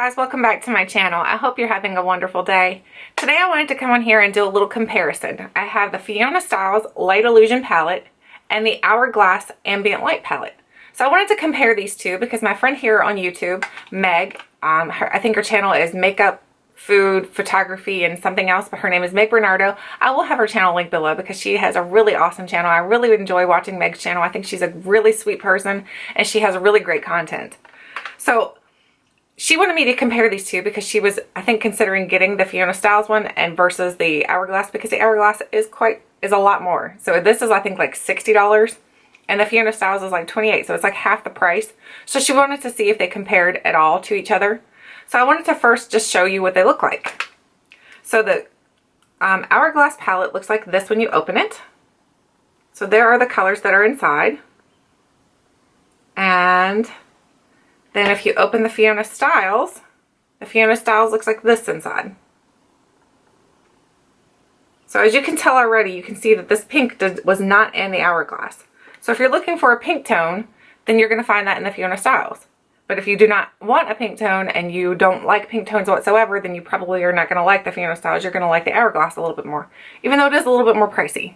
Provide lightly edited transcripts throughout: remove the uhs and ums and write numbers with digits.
guys, welcome back to my channel. I hope you're having a wonderful day. Today I wanted to come on here and do a little comparison. I have the Fiona Stiles Light Illusion palette and the Hourglass Ambient Light palette. So I wanted to compare these two because my friend here on YouTube, Meg, I think her channel is Makeup, Food, Photography, and something else, but her name is Meg Bernardo. I will have her channel linked below because she has a really awesome channel. I really enjoy watching Meg's channel. I think she's a really sweet person and she has really great content. So she wanted me to compare these two because she was, I think, considering getting the Fiona Stiles one and versus the Hourglass, because the Hourglass is a lot more. So this is, I think, like $60 and the Fiona Stiles is like $28, so it's like half the price. So she wanted to see if they compared at all to each other. So I wanted to first just show you what they look like. So the Hourglass palette looks like this when you open it. So there are the colors that are inside. And then if you open the Fiona Stiles looks like this inside. So as you can tell already, you can see that this pink was not in the Hourglass. So if you're looking for a pink tone, then you're going to find that in the Fiona Stiles. But if you do not want a pink tone and you don't like pink tones whatsoever, then you probably are not going to like the Fiona Stiles. You're going to like the Hourglass a little bit more, even though it is a little bit more pricey.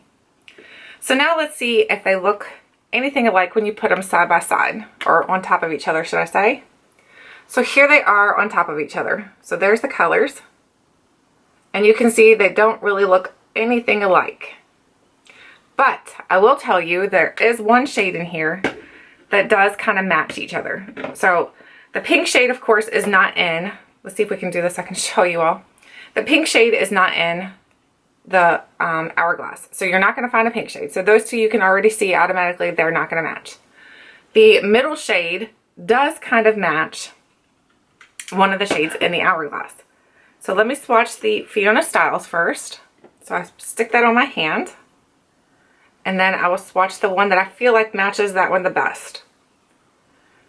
So now let's see if they look anything alike when you put them side by side, or on top of each other, should I say. So here they are on top of each other. So there's the colors. And you can see they don't really look anything alike. But I will tell you, there is one shade in here that does kind of match each other. So the pink shade, of course, is not in. Let's see if we can do this. I can show you all. The pink shade is not in the Hourglass. So you're not going to find a pink shade. So those two you can already see automatically they're not going to match. The middle shade does kind of match one of the shades in the Hourglass. So let me swatch the Fiona Stiles first. So I stick that on my hand. And then I will swatch the one that I feel like matches that one the best.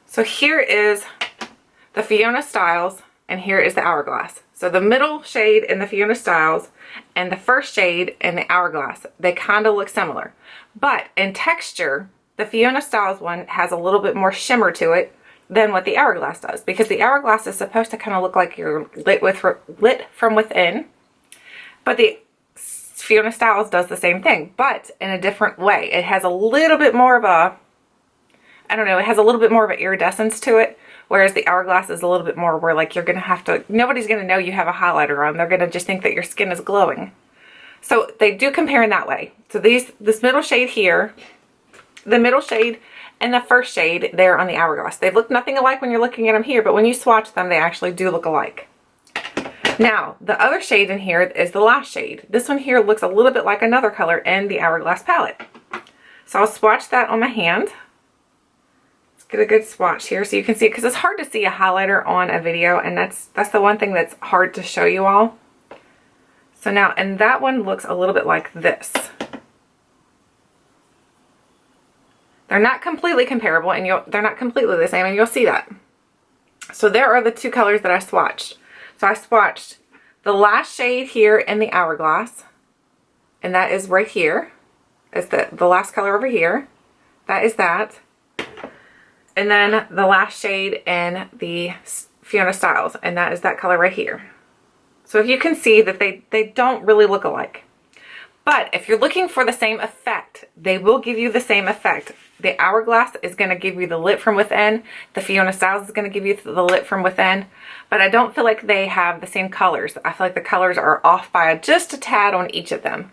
So here is the Fiona Stiles and here is the Hourglass. So the middle shade in the Fiona Stiles and the first shade in the Hourglass, they kind of look similar. But in texture, the Fiona Stiles one has a little bit more shimmer to it than what the Hourglass does, because the Hourglass is supposed to kind of look like you're lit from within. But the Fiona Stiles does the same thing, but in a different way. It has a little bit more of a, I don't know, it has a little bit more of an iridescence to it, whereas the Hourglass is a little bit more where like you're going to have to, nobody's going to know you have a highlighter on. They're going to just think that your skin is glowing. So they do compare in that way. So this middle shade here, the middle shade and the first shade there on the Hourglass, they look nothing alike when you're looking at them here, but when you swatch them, they actually do look alike. Now, the other shade in here is the last shade. This one here looks a little bit like another color in the Hourglass palette. So I'll swatch that on my hand. Let's get a good swatch here so you can see it, because it's hard to see a highlighter on a video, and that's the one thing that's hard to show you all. So now, and that one looks a little bit like this. They're not completely comparable, and they're not completely the same, and you'll see that. So there are the two colors that I swatched. So I swatched the last shade here in the Hourglass, and that is right here. It's the last color over here. That is that. And then the last shade in the Fiona Stiles, and that is that color right here. So if you can see that they don't really look alike. But if you're looking for the same effect, they will give you the same effect. The Hourglass is going to give you the lit from within. The Fiona Stiles is going to give you the lit from within. But I don't feel like they have the same colors. I feel like the colors are off by just a tad on each of them.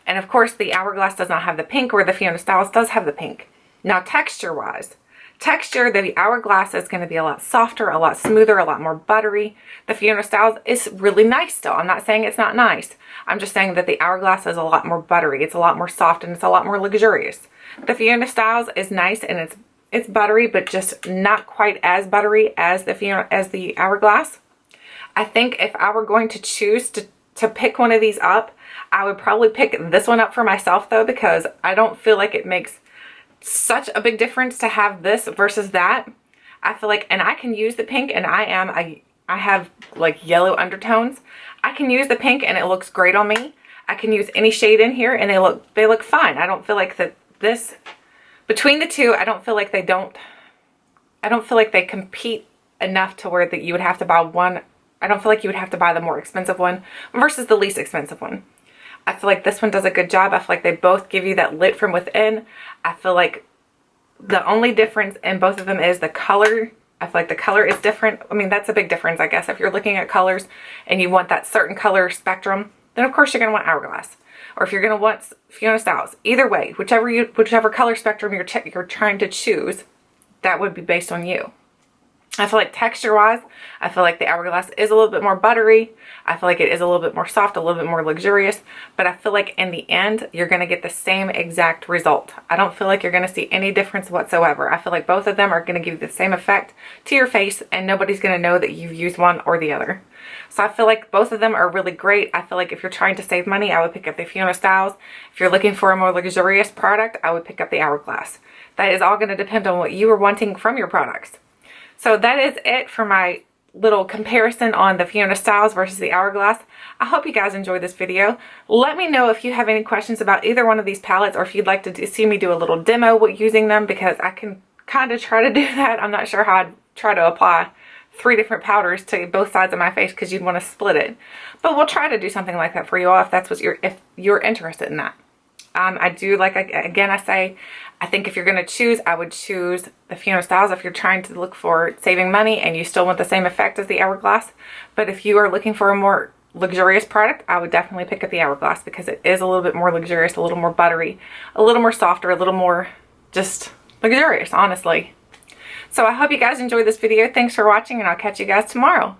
And of course, the Hourglass does not have the pink, where the Fiona Stiles does have the pink. Now, texture-wise, the Hourglass is going to be a lot softer, a lot smoother, a lot more buttery. The Fiona Stiles is really nice still. I'm not saying it's not nice. I'm just saying that the Hourglass is a lot more buttery. It's a lot more soft and it's a lot more luxurious. The Fiona Stiles is nice and it's buttery, but just not quite as buttery as the Hourglass. I think if I were going to choose to pick one of these up, I would probably pick this one up for myself though, because I don't feel like it makes such a big difference to have this versus that. I feel like, and I can use the pink, and I have like yellow undertones. I can use the pink and it looks great on me. I can use any shade in here and they look fine. I don't feel like between the two, I don't feel like they compete enough to where that you would have to buy one. I don't feel like you would have to buy the more expensive one versus the least expensive one. I feel like this one does a good job. I feel like they both give you that lit from within. I feel like the only difference in both of them is the color. I feel like the color is different. I mean, that's a big difference, I guess. If you're looking at colors and you want that certain color spectrum, then of course you're going to want Hourglass. Or if you're going to want Fiona Stiles. Either way, whichever color spectrum you're trying to choose, that would be based on you. I feel like texture-wise, I feel like the Hourglass is a little bit more buttery. I feel like it is a little bit more soft, a little bit more luxurious. But I feel like in the end, you're going to get the same exact result. I don't feel like you're going to see any difference whatsoever. I feel like both of them are going to give you the same effect to your face, and nobody's going to know that you've used one or the other. So I feel like both of them are really great. I feel like if you're trying to save money, I would pick up the Fiona Stiles. If you're looking for a more luxurious product, I would pick up the Hourglass. That is all going to depend on what you are wanting from your products. So that is it for my little comparison on the Fiona Stiles versus the Hourglass. I hope you guys enjoyed this video. Let me know if you have any questions about either one of these palettes, or if you'd like to see me do a little demo with using them, because I can kind of try to do that. I'm not sure how I'd try to apply 3 different powders to both sides of my face, because you'd want to split it. But we'll try to do something like that for you all if that's what if you're interested in that. I do, like again I say, I think if you're going to choose, I would choose the Fiona Stiles if you're trying to look for saving money and you still want the same effect as the Hourglass. But if you are looking for a more luxurious product, I would definitely pick up the Hourglass, because it is a little bit more luxurious, a little more buttery, a little more softer, a little more just luxurious, honestly. So I hope you guys enjoyed this video. Thanks for watching, and I'll catch you guys tomorrow.